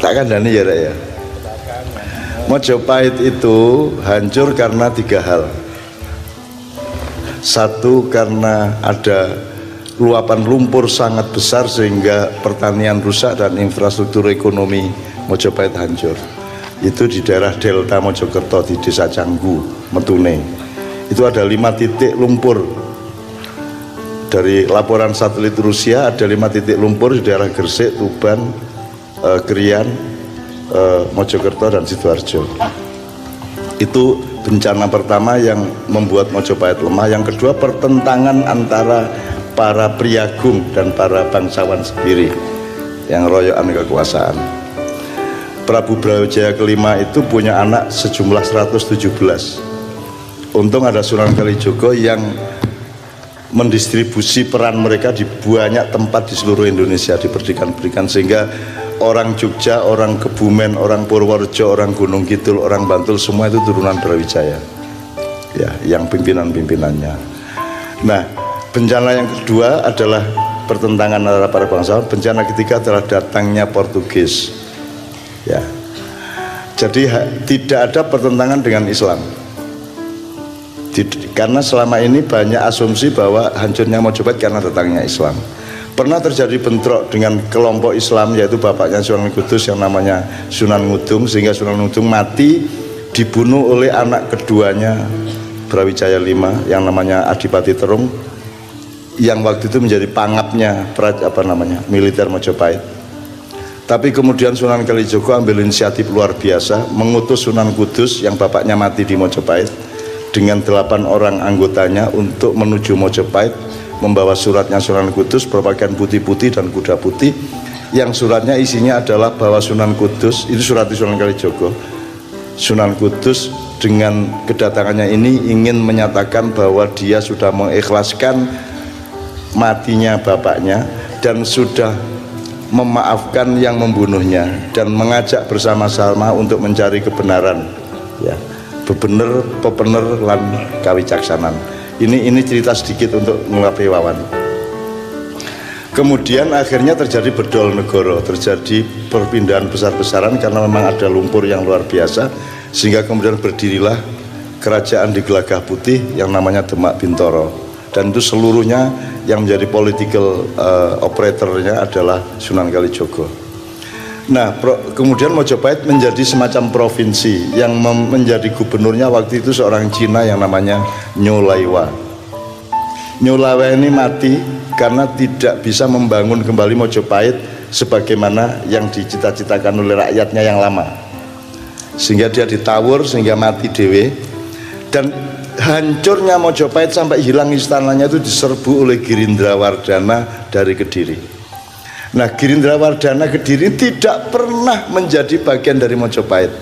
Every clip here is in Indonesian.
Tak kandani ya Rek ya. Mojopahit itu hancur karena 3 hal. Satu, karena ada luapan lumpur sangat besar sehingga pertanian rusak dan infrastruktur ekonomi Mojopahit hancur. Itu di daerah Delta Mojokerto di Desa Canggu, Metune. Itu ada 5 titik lumpur. Dari laporan satelit Rusia ada 5 titik lumpur di daerah Gresik, Tuban, Krian, Mojokerto dan Sidoarjo. Itu bencana pertama yang membuat Mojopahit lemah. Yang kedua, pertentangan antara para priagung dan para bangsawan sendiri yang royokan kekuasaan. Prabu Brawijaya kelima itu punya anak sejumlah 117. Untung ada Sunan Kalijogo yang mendistribusi peran mereka di banyak tempat di seluruh Indonesia, diperdikan sehingga orang Jogja, orang Kebumen, orang Purworejo, orang Gunung Kidul, orang Bantul semua itu turunan Brawijaya. Ya, yang pimpinan-pimpinannya. Nah, bencana yang kedua adalah pertentangan antara para bangsawan. Bencana ketiga adalah datangnya Portugis. Ya. Jadi tidak ada pertentangan dengan Islam. Karena selama ini banyak asumsi bahwa hancurnya Mojopahit karena datangnya Islam. Pernah terjadi bentrok dengan kelompok Islam, yaitu bapaknya Sunan Kudus yang namanya Sunan Ngudung, sehingga Sunan Ngudung mati dibunuh oleh anak keduanya Brawijaya V yang namanya Adipati Terung, yang waktu itu menjadi pangapnya militer Mojopahit. Tapi kemudian Sunan Kalijogo ambil inisiatif luar biasa, mengutus Sunan Kudus yang bapaknya mati di Mojopahit dengan 8 orang anggotanya untuk menuju Mojopahit, membawa suratnya Sunan Kudus berpakaian putih-putih dan kuda putih, yang suratnya isinya adalah bahwa Sunan Kudus, itu surat Sunan Kalijogo, Sunan Kudus dengan kedatangannya ini ingin menyatakan bahwa dia sudah mengikhlaskan matinya bapaknya dan sudah memaafkan yang membunuhnya dan mengajak bersama-sama untuk mencari kebenaran, ya, pebener lan kawicaksanan. Ini cerita sedikit untuk mengelapi Wawan. Kemudian akhirnya terjadi bedol negoro, terjadi perpindahan besar-besaran karena memang ada lumpur yang luar biasa, sehingga kemudian berdirilah kerajaan di Gelagah Putih yang namanya Demak Bintoro, dan itu seluruhnya yang menjadi political operatornya adalah Sunan Kalijogo. Nah, kemudian Mojopahit menjadi semacam provinsi yang menjadi gubernurnya waktu itu seorang Cina yang namanya Nyolaiwa. Nyolaiwa ini mati karena tidak bisa membangun kembali Mojopahit sebagaimana yang dicita-citakan oleh rakyatnya yang lama, sehingga dia ditawur sehingga mati dewe. Dan hancurnya Mojopahit sampai hilang istananya itu diserbu oleh Girindrawardana dari Kediri. Nah, Girindrawardana Kediri tidak pernah menjadi bagian dari Mojopahit.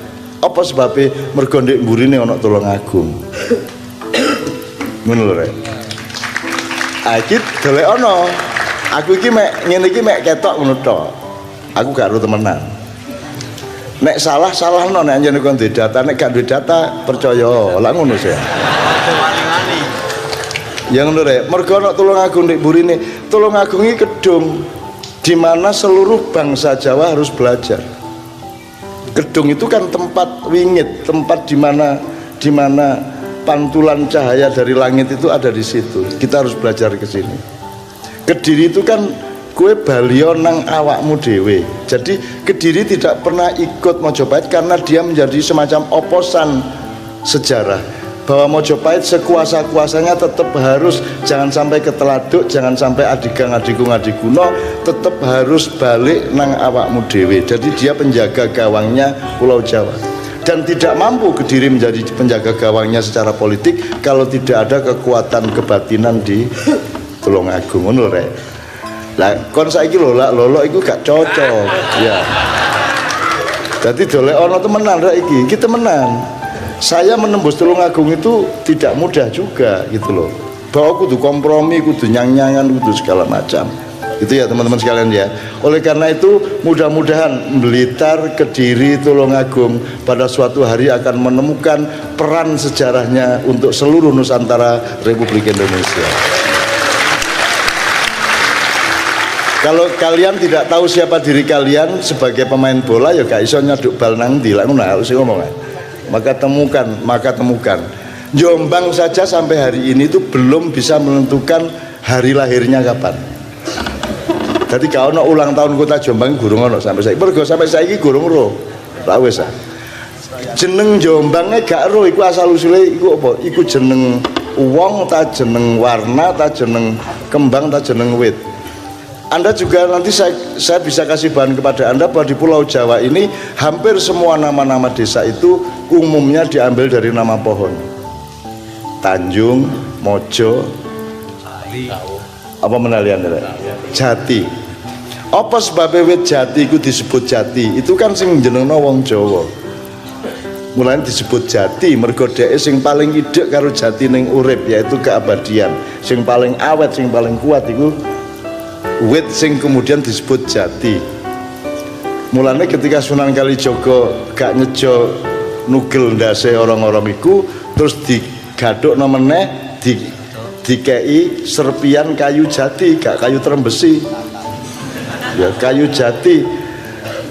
Apa sebabnya? Mergo ndek mburine ana Tulungagung. Ngono lho Rek. Iki dolek ana. Aku iki mek ngene iki mek ketok ngono tok. Aku gak ero temenan. Nek salah-salahno nek anjene kon duwe data, nek gak duwe data percaya. Lah ngono sih. Ya ngono Rek. Mergo ana Tulungagung ndek mburine. Tulungagung iki kedung di mana seluruh bangsa Jawa harus belajar. Kedung itu kan tempat wingit, tempat di mana pantulan cahaya dari langit itu ada di situ. Kita harus belajar ke sini. Kediri itu kan kue balio nang awakmu dewe. Jadi Kediri tidak pernah ikut Mojopahit karena dia menjadi semacam oposan sejarah, bahwa Mojopahit sekuasa-kuasanya tetap harus, jangan sampai keteladuk, jangan sampai adigang adigung adiguno, tetap harus balik nang awakmu dewe. Jadi dia penjaga gawangnya Pulau Jawa, dan tidak mampu Kediri menjadi penjaga gawangnya secara politik kalau tidak ada kekuatan kebatinan di Tulungagung. Ngono Rek. Lah kon saiki lho lolo iku gak cocok ya. Jadi dolek ana temenan Rek iki temenan. Saya menembus Tulungagung itu tidak mudah juga gitu loh, bahwa kudu kompromi, kudu nyang-nyangan, kudu segala macam itu ya teman-teman sekalian ya. Oleh karena itu mudah-mudahan Blitar, Kediri, Tulungagung pada suatu hari akan menemukan peran sejarahnya untuk seluruh Nusantara Republik Indonesia. Kalau kalian tidak tahu siapa diri kalian sebagai pemain bola, ya gak iso nyaduk bal nang ndi, lak ngono harus ngomong. Maka temukan. Jombang saja sampai hari ini itu belum bisa menentukan hari lahirnya kapan. Jadi kalau ono ulang tahun kota Jombang gurung ono sampai saiki. Mergo sampai saiki gurung ro. Lah wis ah. Jeneng Jombangnya gak ro iku asal usule iku apa? Iku jeneng wong ta jeneng warna ta jeneng kembang ta jeneng wit. Anda juga nanti saya bisa kasih bahan kepada Anda bahwa di Pulau Jawa ini hampir semua nama-nama desa itu umumnya diambil dari nama pohon. Tanjung, Mojo, apa menalian Jati. Apa sebabnya wit jati itu disebut jati? Itu kan sing jenengno wong Jawa. Mulanya disebut jati mergo dheke sing paling idek karo jati ning urip yaitu keabadian. Sing paling awet, sing paling kuat itu wit sing kemudian disebut jati. Mulanya ketika Sunan Kalijaga gak nyejo nugel ndase orang-orang iku terus digaduk meneh dikei serpian kayu jati, gak kayu terembesi. Ya, kayu jati.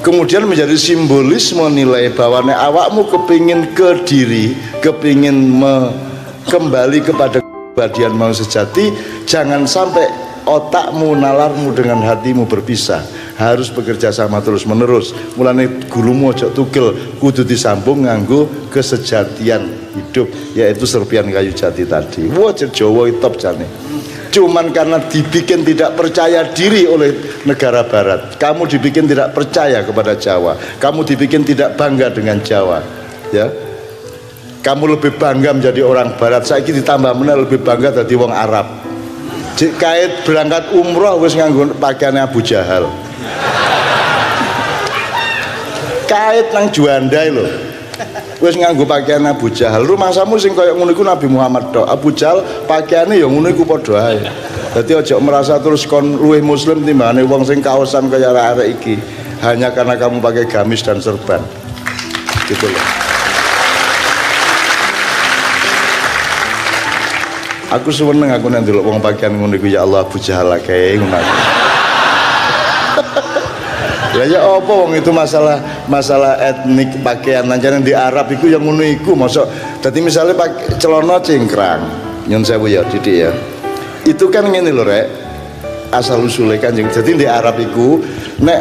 Kemudian menjadi simbolisme nilai bahwa nek awakmu kepingin ke diri, kepingin kembali kepada keabadian mau sejati, jangan sampai otakmu, nalarmu dengan hatimu berpisah. Harus bekerja sama terus menerus. Mulane gurumu ojo tugel, kudu disambung nganggo kesejatian hidup, yaitu serpian kayu jati tadi. Wah, Jawa top jane. Cuman karena dibikin tidak percaya diri oleh negara barat, kamu dibikin tidak percaya kepada Jawa, kamu dibikin tidak bangga dengan Jawa, ya. Kamu lebih bangga menjadi orang barat. Saiki ditambah meneh lebih bangga jadi wong Arab. Kait berangkat umroh wis nganggo pakaiane Abu Jahal. Kait nang Juanda lho. Wis nganggo pakaian Abu Jahal. Rumangsamu sing kaya ngono iku Nabi Muhammad tok. Abu Jahal pakaiane ya ngono iku padha ae. Dadi aja merasa terus kon luwih muslim timbangane wong sing kaosan kaya arek iki hanya karena kamu pakai gamis dan serban. Gitu loh. Aku seneng aku nek ndelok wong pakaian ngono iku ya Allah Abu Jahal akeh ngono. Ya apa wong itu masalah etnik pakaian lancaran di Arab itu yang ngono iku mosok dadi misalnya pakai celana cingkrang nyun sewu ya didik ya. Itu kan ngene lho rek. Asal usule Kanjeng. Jadi di Arab iku nek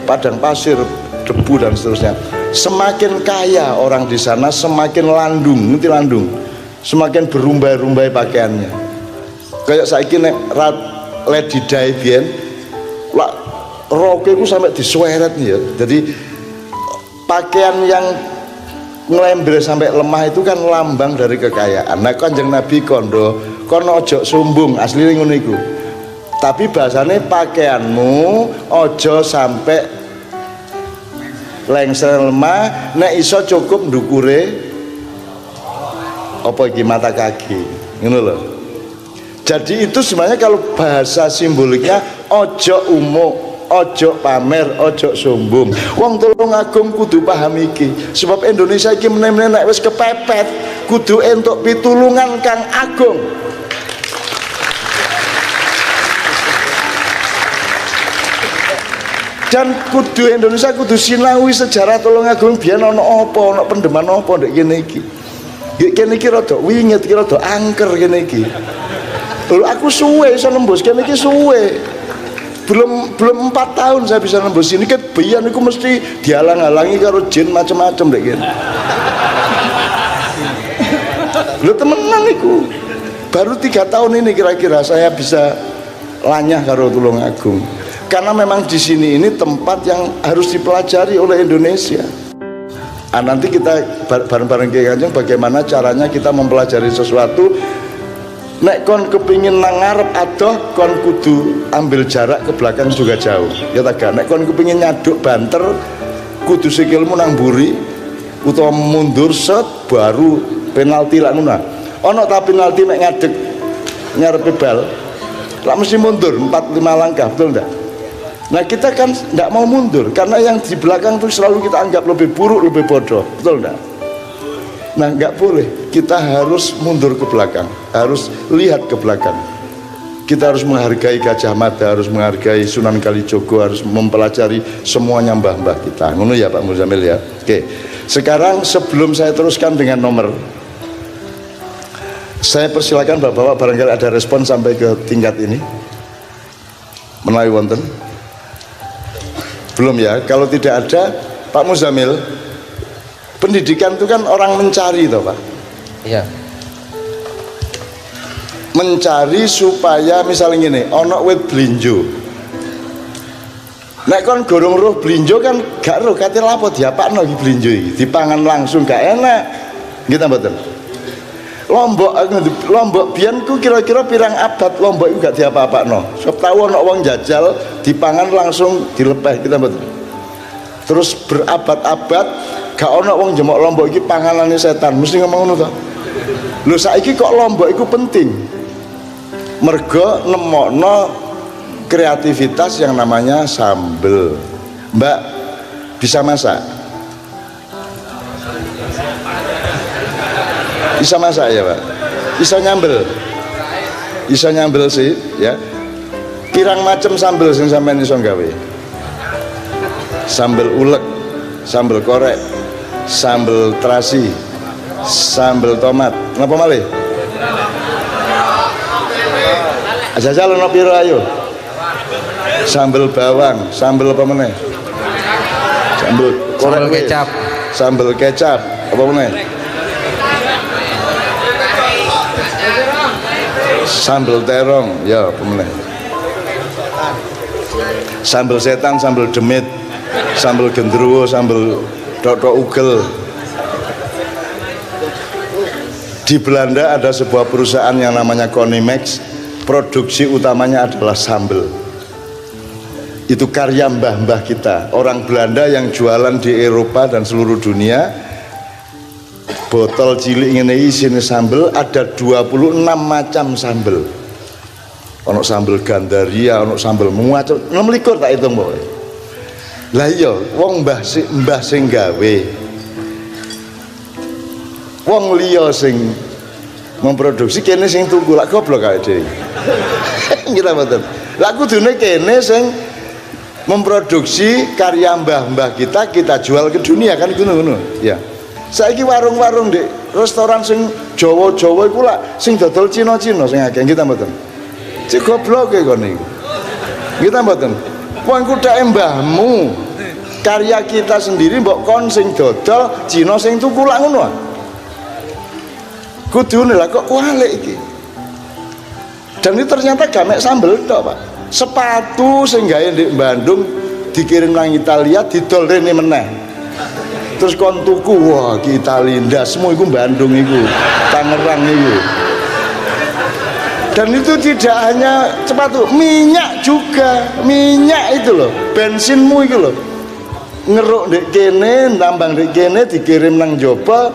padang pasir, debu dan seterusnya. Semakin kaya orang di sana semakin landung, ngerti landung. Semakin berumbai-rumbai pakaiannya. Kayak saiki nek Lady Di biyen lah roke ku sampai disueret ya. Jadi pakaian yang ngelember sampai lemah itu kan lambang dari kekayaan. Nah Kanjeng Nabi kondo ojo sombong asline ngono iku. Tapi bahasane pakaianmu ojo sampai lengser lemah, nek iso cukup ndukure apa iki mata kaki ngono lho. Jadi itu sebenarnya kalau bahasa simboliknya ojo umuk, ojo pamer, ojo sombong. Wong Tulungagung kudu paham iki. Sebab Indonesia iki meneh-meneh nek wis kepepet kudu entuk pitulungan kang agung. Dan kudu Indonesia kudu sinawi sejarah Tulungagung biyen ana apa, ana pendeman apa ndek kene iki. Kene iki rada wingit, iki rada angker kene iki. Lho aku suwe iso nembus kene iki suwe. Belum 4 tahun saya bisa nembus ini kan biyen iku mesti dihalang-halangi karo jin macam-macam ndek kene. Lho temenan iku. Baru 3 tahun ini kira-kira saya bisa lanyah karo Tulungagung. Karena memang di sini ini tempat yang harus dipelajari oleh Indonesia. Nanti kita bareng-bareng ke Kanjeng bagaimana caranya kita mempelajari sesuatu. Nek kon kepingin nang ngarep adoh kon kudu ambil jarak ke belakang juga jauh. Ya tak gak. Nek kon kepingin nyaduk banter kudu sikilmu nang mburi utawa mundur set baru penalti lak ngono. Ono ta penalti nek ngadeg ngarepe bal. Lak mesti mundur 4-5 langkah, betul ndak? Nah kita kan tidak mau mundur karena yang di belakang itu selalu kita anggap lebih buruk, lebih bodoh, betul enggak? Nah nggak boleh, kita harus mundur ke belakang, harus lihat ke belakang. Kita harus menghargai Gajah Mada, harus menghargai Sunan Kalijogo, harus mempelajari semuanya mbah-mbah kita. Ngono ya Pak Muzamil ya. Oke. Sekarang sebelum saya teruskan dengan nomor, saya persilakan Bapak-bapak barangkali ada respon sampai ke tingkat ini. Menawi wonten? Belum ya. Kalau tidak ada, Pak Muzamil, pendidikan itu kan orang mencari toh Pak. Iya. Mencari supaya misalnya gini, ono wit blinjo. Nek kon gorong roh blinjo kan gak roh kate lapo diapakno iki blinjo iki, dipangan langsung gak enak. Nggih ta mboten? Lombok biyen ku kira-kira pirang abad Lombok iku gak diapa-apakno. Sop tau ono wong jajal dipangan langsung dilepeh kita mboten. Terus berabad-abad gak ono wong jemok Lombok iki panganane setan, mesti ngomong ngono to. Lho saiki kok Lombok iku penting. Mergo nemokno kreativitas yang namanya sambel. Mbak bisa masak? Bisa masak ya Pak? Bisa nyambel? Bisa nyambel sih ya. Pirang macam sambel sing sampean iso gawe? Sambel ulek, sambel korek, sambel terasi, sambel tomat. Napa malih? Jajal ono piro ayo? Sambel bawang, sambel apa meneh? Sambel korek, sambel kecap. Sambel kecap, apa meneh? Sambel terong, ya apa meneh? Sambel setan, sambel demit, sambel gendruwo, sambel tok-tok ugel. Di Belanda ada sebuah perusahaan yang namanya Konimex, produksi utamanya adalah sambel. Itu karya mbah-mbah kita, orang Belanda yang jualan di Eropa dan seluruh dunia. Botol cilik ngene isine sambel, ada 26 macam sambel. Ono sambel Gandaria, ono sambel macam 26 tak hitung pokoke. Lah iya, wong mbah sing gawe. Wong liya sing memproduksi, kene sing tuku lak goblok kae dhewe. Kita mboten. Lah kudune kene sing memproduksi karya mbah-mbah kita, kita jual ke dunia kan ngono-ngono. Ya. Saiki warung-warung di restoran sing Jawa-Jawa iku lak sing dodol Cina-Cina sing akeh kita mboten. Cek gobloke kon niku. Kita mboten. Wong iku dak mbahmu. Karya kita sendiri mbok kon sing dodol Cina sing tuku lak ngono. Kudune lah kok kualik iki. Dan ini ternyata gak mek sambel tok, Pak. Sepatu sing gawe di Bandung dikirim nang Italia didol rene meneh. Terus kon tuku, wah ki Italia ndasmu iku Bandung iku, Tangerang iku. Dan itu tidak hanya sepatu, minyak juga, minyak itu loh, bensinmu itu loh. Ngeruk dek kene, nambang dek kene, dikirim nang Jopa,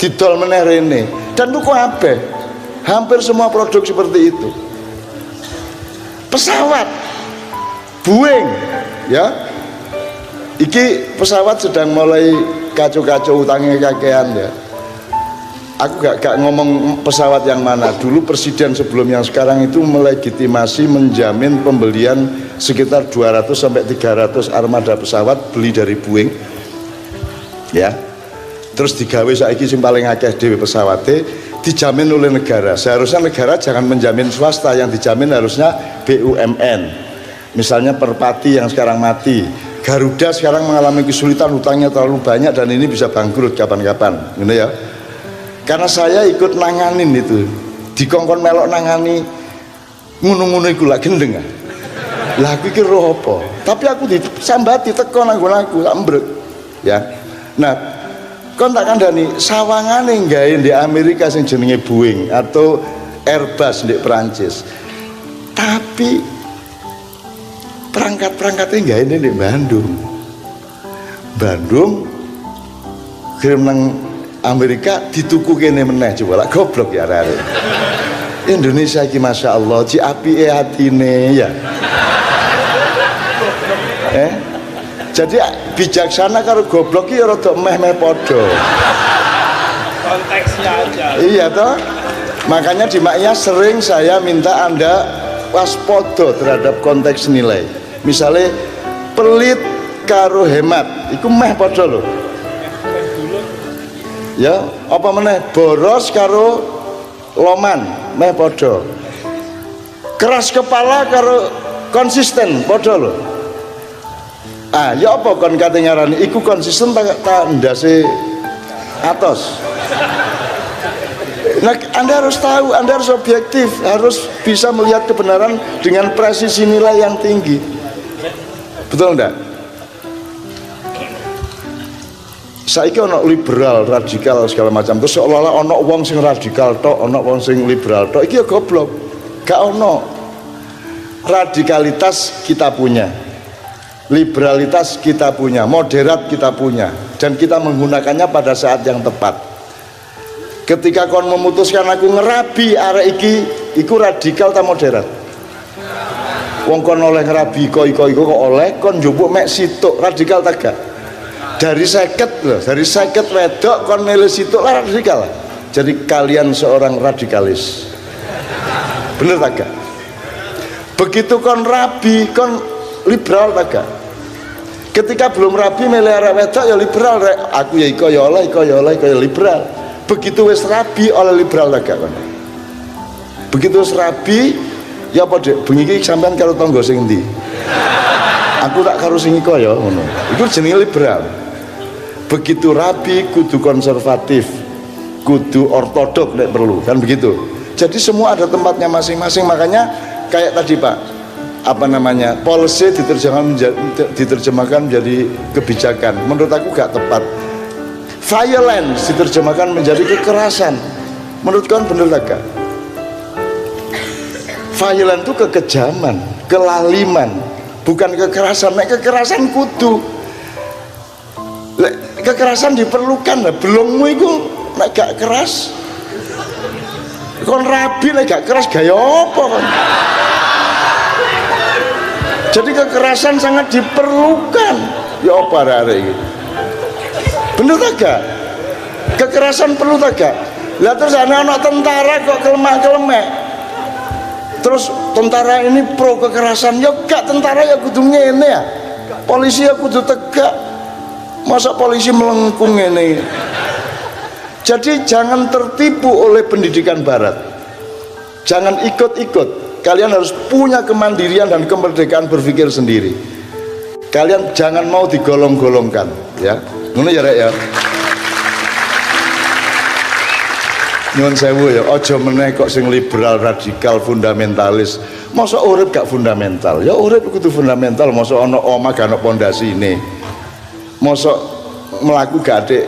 didol meneh rene. Dan itu kabeh. Hampir semua produk seperti itu. Pesawat Boeing ya, iki pesawat sedang mulai kacau-kacau, utangnya kakean ya. Aku gak ngomong pesawat yang mana. Dulu presiden sebelum yang sekarang itu melegitimasi menjamin pembelian sekitar 200 sampai 300 armada pesawat beli dari Boeing ya. Terus digawe saiki sing paling akeh dhewe pesawate dijamin oleh negara. Seharusnya negara jangan menjamin swasta, yang dijamin harusnya BUMN. Misalnya Perpati yang sekarang mati, Garuda sekarang mengalami kesulitan, hutangnya terlalu banyak dan ini bisa bangkrut kapan-kapan, gitu ya. Karena saya ikut nanganin itu, dikongkon melok nangani ngono-ngono iku lak gendeng. Lah aku iki roh apa? Tapi aku disambati teko nang aku tak mbrek. Ya. Nah, kon tak kandhani sawangane gawe di Amerika sing jenenge Boeing atau Airbus di Perancis. Tapi perangkat-perangkatnya gawe di Bandung. Bandung kirim nang Amerika dituku kene meneh, coba lah goblok ya arek. Indonesia iki Masya Allah ji apike atine ya. Jadi bijaksana karo goblok iki rada meh-meh padha. Konteksnya aja. Iya toh? Makanya di Makiyah sering saya minta Anda waspada terhadap konteks nilai. Misalnya pelit karo hemat iku meh padha lho. Ya, apa meneh boros karo loman meh padha. Keras kepala karo konsisten padha lho. Ah, ya apa kon kate ngarani iku konsisten tak ndase atos. Nah, Anda harus tahu, Anda harus objektif, harus bisa melihat kebenaran dengan presisi nilai yang tinggi. Betul enggak? Saiki ono liberal, radikal segala macam. Terus seolah-olah ono wong sing radikal tok, ono wong sing liberal tok. Iki ya goblok. Gak ono. Radikalitas kita punya. Liberalitas kita punya, moderat kita punya, dan kita menggunakannya pada saat yang tepat. Ketika kon memutuskan aku ngerabi arek iki, iku radikal ta moderat? Wong kon oleh ngerabi iko kok oleh, kon njupuk mek situk, radikal ta gak? Dari 50 loh, dari 50 wedok kon milih situk lah radikal. Jadi kalian seorang radikalis. Bener ta gak? Begitu kon rabi, kon liberal ta gak? Ketika belum rabi milih arek wedok ya liberal rek. Aku ya iko ya oleh, iko ya oleh, iko ya liberal. Begitu wis rabi oleh liberal ta gak kon? Begitu wis rabi ya apa Dek, bengi iki sampean karo tangga sing ndi? Aku tak karo sing iko ya ngono. Iku jenenge liberal. Begitu rabi kudu konservatif, kudu ortodok nek perlu, kan begitu. Jadi semua ada tempatnya masing-masing. Makanya kayak tadi Pak, apa namanya, policy diterjemahkan menjadi kebijakan. Menurut aku gak tepat. Violence diterjemahkan menjadi kekerasan. Menurut kalian bener gak? Violence itu kekejaman, kelaliman, bukan kekerasan. Nek kekerasan kudu, kekerasan diperlukan. Belummu itu nek gak keras, kon rabi nek gak keras gaya apa kon? Jadi kekerasan sangat diperlukan. Ya apa arek iki? Bener tak gak? Kekerasan perlu tak gak? Lah terus anak-anak tentara kok kelemah-kelemek. Terus tentara ini pro kekerasan. Ya gak, tentara ya kudu ngene ya. Polisi ya kudu tegak. Masa polisi melengkung ngene? Jadi jangan tertipu oleh pendidikan barat. Jangan ikut-ikut. Kalian harus punya kemandirian dan kemerdekaan berpikir sendiri. Kalian jangan mau digolong-golongkan, ya. Ngono ya rek ya. Nyuwun sewu ya, aja meneh kok sing liberal, radikal, fundamentalis. Masa urip gak fundamental? Ya urip kudu fundamental. Masa ana omah gak ana pondasine. Masa mlaku gak ada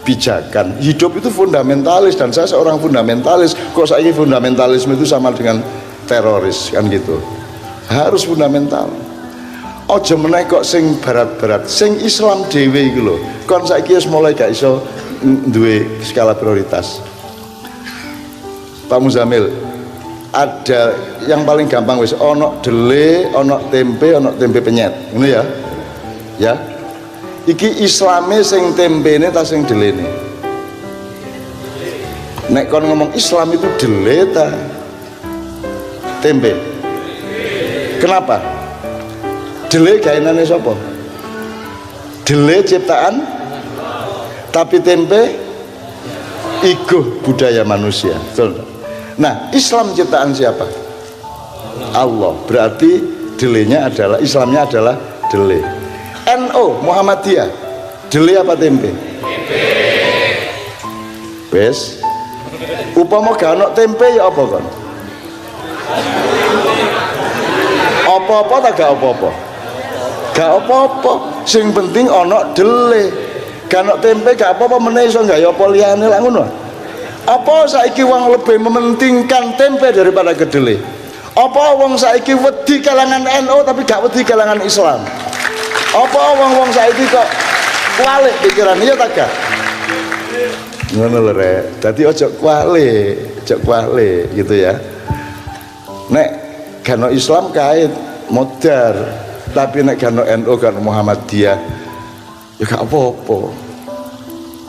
pijakan. Hidup itu fundamentalis dan saya seorang fundamentalis. Kok saiki fundamentalisme itu sama dengan teroris kan gitu. Harus fundamental. Aja meneh kok sing barat-barat, sing Islam dhewe iku lho. Kon saiki wis mulai gak iso duwe skala prioritas. Pak Muzamil, ada yang paling gampang wis ono dele, ono tempe penyet. Ngono ya. Ya. Iki Islame sing tempene ta sing delene? Nek kon ngomong Islam itu dele ta tempe? Kenapa? Dele gaenane sapa? Dele ciptaan, tapi tempe iku budaya manusia. Betul. Nah, Islam ciptaan siapa? Allah. Berarti delenya adalah, Islamnya adalah dele. NO Muhammadiyah, dele apa tempe? Wes. Upama gak ono tempe ya apa kon? Apa-apa tak gak apa-apa? Gak apa-apa. Sing penting ono dele. Gak ono tempe gak apa-apa meneh iso gaya apa liyane lak ngono. Apa saiki wong lebih mementingkan tempe daripada kedele? Apa wong saiki wedi kalangan NU tapi gak wedi kalangan Islam? Apa wong-wong saiki kok kualik pikiran iya tak gak? Ngono lho rek. Dadi aja kualik gitu ya. Nek gano Islam kait modar, tapi nek gano NU gano Muhammadiyah ya gak apa-apa.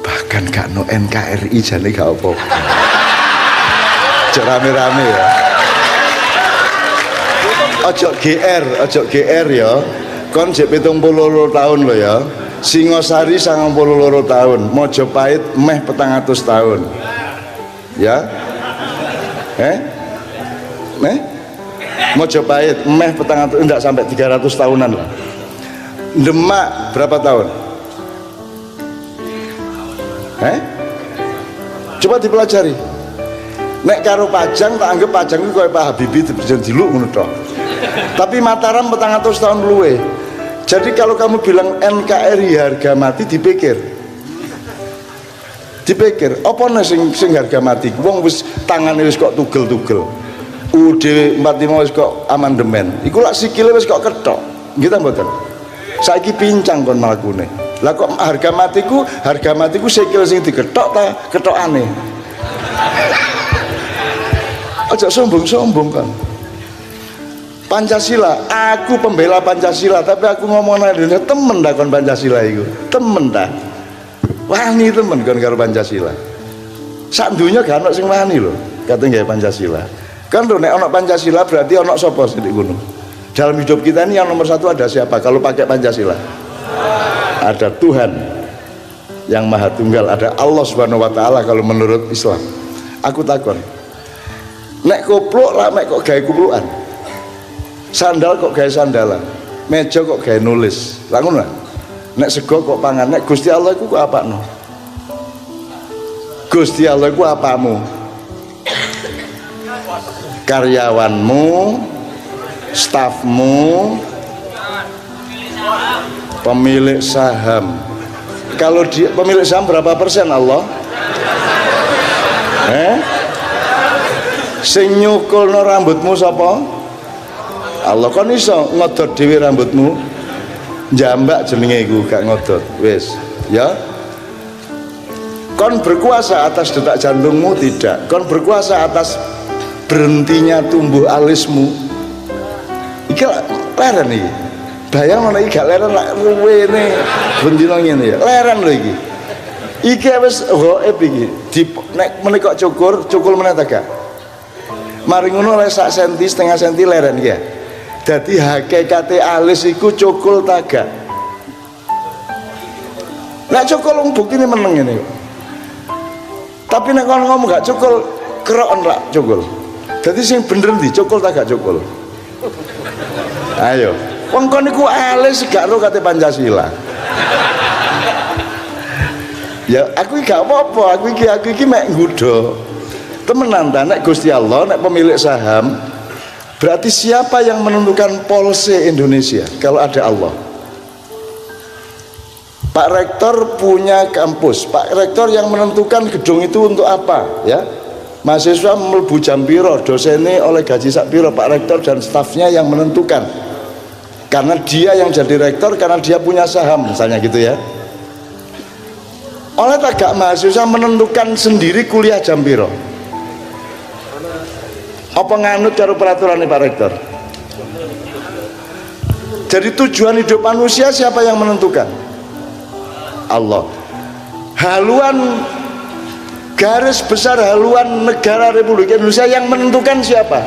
Bahkan gak no NKRI jane gak apa-apa. Ojo rame-rame ya. Ojo GR ya. Kon jek 72 tahun lo ya. Singosari 92 tahun, Mojopahit meh 400 tahun. Ya. Mojopahit meh 400, enggak sampai 300 tahunan lah. Demak berapa tahun? Coba dipelajari. Nek karo Pajang tak anggap Pajang itu kayak Pak Habibie diluk ngono tok. Tapi Mataram 400 tahun luwe. Jadi kalau kamu bilang NKRI harga mati, dipikir apa nih sing harga mati? Wong wis tangane wis kok tugel-tugel. UUD 45 wis kok amandemen. Iku lak sikile wis kok ketok. Nggih ta mboten? Saiki pincang kon mlakune. Lah kok harga matiku sikil sing diketok ta ketokane. Aja sombong-sombong kan. Pancasila, aku pembela Pancasila, tapi aku ngomong nang Indonesia temen dah kon Pancasila itu, temen dah. Wani temen kon karo Pancasila. Sak dunya gak ono sing wani lho, katanya gak Pancasila. Kan lho nek ono Pancasila berarti ono sapa sing ngono. Dalam hidup kita ini yang nomor satu ada siapa kalau pakai Pancasila? Ada Tuhan yang Maha Tunggal, ada Allah Subhanahu wa taala kalau menurut Islam. Aku takon. Nek kopluk lah mek kok gawe kuplukan. Sandal kok gawe sandalan, meja kok gawe nulis, lah ngono. Nek sego kok pangan, nek Gusti Allah iku kok apakno? Gusti Allah iku apamu? Karyawanmu, stafmu, pemilik saham. Kalau dia pemilik saham berapa persen Allah? Sing nyukulno rambutmu sapa? Allah. Kon iso ngodot dhewe rambutmu, jambak jenenge iku gak ngodot wis ya. Kon berkuasa atas detak jantungmu tidak, kon berkuasa atas berhentinya tumbuh alismu. Iki leren iki, bayang ana iki gak leren lak ruwene bendina ngene ya, leren lho iki wis gaib iki. Nek menika cukul meneh ta gak, mari ngono lek sak senti setengah senti leren iki ya. Jadi hakikate alis iku cukul taga. Nek cukul buktine meneng ngene. Tapi nek kon ngomong gak cukul, keroken lak cukul. Dadi sing bener ndi cukul ta gak cukul? Ayo. Wong kon niku alis gak ro kate Pancasila. Ya aku gak apa-apa, aku iki mek nggodho. Temenan ta nek Gusti Allah, nek pemilik saham, berarti siapa yang menentukan polisi Indonesia kalau ada Allah? Pak Rektor punya kampus, Pak Rektor yang menentukan gedung itu untuk apa ya? Mahasiswa mlebu jam piro, dosennya oleh gaji sak piro, Pak Rektor dan stafnya yang menentukan. Karena dia yang jadi rektor, karena dia punya saham misalnya gitu ya. Oleh tagak mahasiswa menentukan sendiri kuliah jam piro? Apa nganut karo peraturan Pak Rektor? Jadi tujuan hidup manusia siapa yang menentukan? Allah. Haluan garis besar haluan negara Republik Indonesia yang menentukan siapa?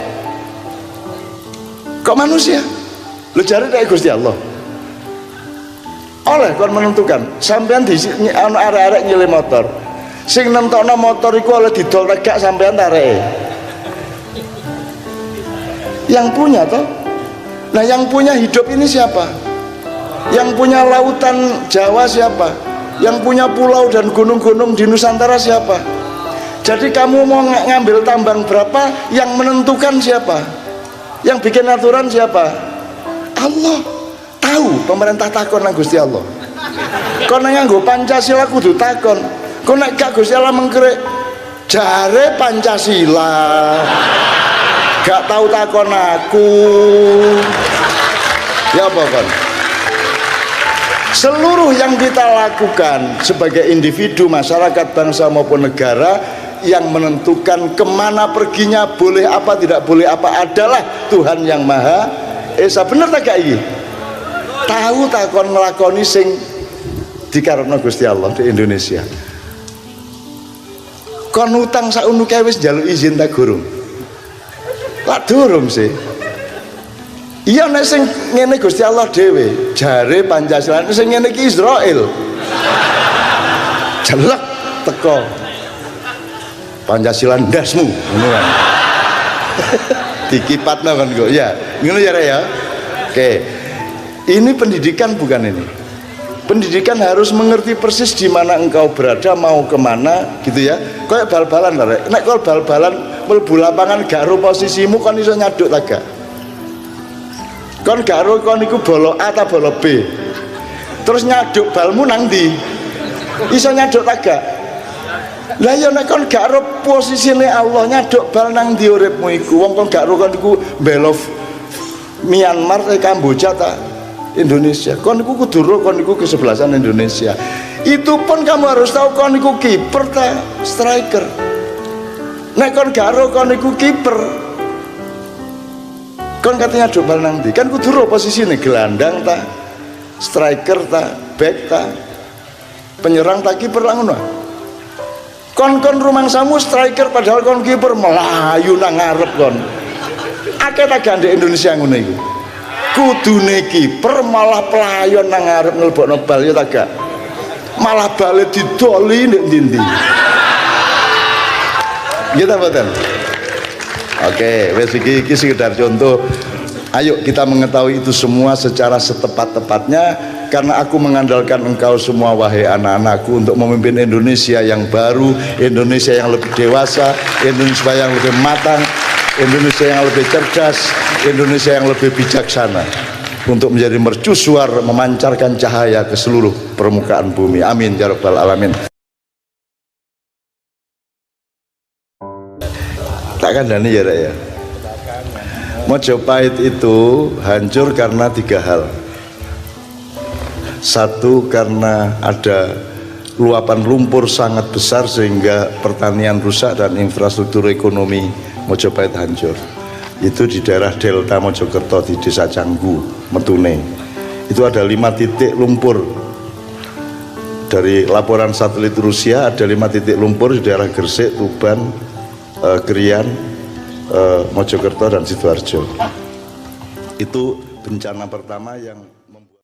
Kok manusia? Lu cari dari Gusti Allah. Oleh kon menentukan. Sampean di ana arek-arek nyile motor. Sing nentokno motor iku oleh didol tegak sampean areke. Yang punya toh. Nah yang punya hidup ini siapa? Yang punya lautan Jawa siapa? Yang punya pulau dan gunung-gunung di Nusantara siapa? Jadi kamu mau ngambil tambang berapa, yang menentukan siapa? Yang bikin aturan siapa? Allah. Tahu pemerintah takon nang Gusti Allah. Kau nganggo Pancasila kudu takon. Kau nek gak Gusti Allah mengkrik jare Pancasila. Gak tahu takon aku ya apa kan? Seluruh yang kita lakukan sebagai individu, masyarakat, bangsa maupun negara, yang menentukan kemana perginya, boleh apa tidak boleh apa adalah Tuhan yang Maha Esa. Bener tak gak iki? Tahu takon nglakoni sing dikarepno Gusti Allah di Indonesia. Kon utang sak unuke wis njaluk izin ta gurung? Lak durung sih. Iya nek sing ngene Gusti Allah dhewe, jare Pancasila sing ngene iki Israel. Jelek teko. Pancasila ndasmu, ngono kan. Dikipatno kan kok. Ya, ngono ya ya. Oke. Ini pendidikan bukan ini. Pendidikan harus mengerti persis di mana engkau berada, mau kemana gitu ya. Kayak bal-balan lah. Nek kalau bal-balan mlebu lapangan gak ro posisimu kon iso nyaduk ta gak? Kon gak ro kon iku bola A ta bola B. Terus nyaduk balmu nang ndi? Iso nyaduk ta gak? Lah ya nek kon gak ro posisine Allah nyaduk bal nang ndi uripmu iku. Wong kon gak ro kon iku belo Myanmar ta Kamboja ta Indonesia. Kon iku kudu ro kon iku kesebelasan Indonesia. Itu pun kamu harus tahu kon iku kiper ta striker. Nek kon gak ro kon iku kiper. Kon katanya aduk bal nang ndi? Kan kudu ro posisine gelandang ta, striker ta, back ta, penyerang ta, kiper lah ngono. Kon rumangsamu striker padahal kon kiper melayu nang ngarep kon. Akeh ta gandhe Indonesia ngono iku. Kudune kiper malah pelayon nang ngarep nglebokno bal ya ta gak? Malah bale didoli ndek ndi-ndi. Gitu mboten? Oke, wes iki sekedar contoh. Ayo kita mengetahui itu semua secara setepat-tepatnya, karena aku mengandalkan engkau semua wahai anak-anakku untuk memimpin Indonesia yang baru, Indonesia yang lebih dewasa, Indonesia yang lebih matang, Indonesia yang lebih cerdas, Indonesia yang lebih bijaksana, untuk menjadi mercusuar memancarkan cahaya ke seluruh permukaan bumi. Amin ya rabbal alamin. Tak kandhani ya ya. Mojopahit itu hancur karena 3 hal. Satu, karena ada luapan lumpur sangat besar sehingga pertanian rusak dan infrastruktur ekonomi Mojopahit hancur. Itu di daerah Delta Mojokerto di Desa Canggu, Metune. Itu ada 5 titik lumpur. Dari laporan satelit Rusia ada 5 titik lumpur di daerah Gresik, Tuban, Krian, Mojokerto dan Sidoarjo. Itu bencana pertama yang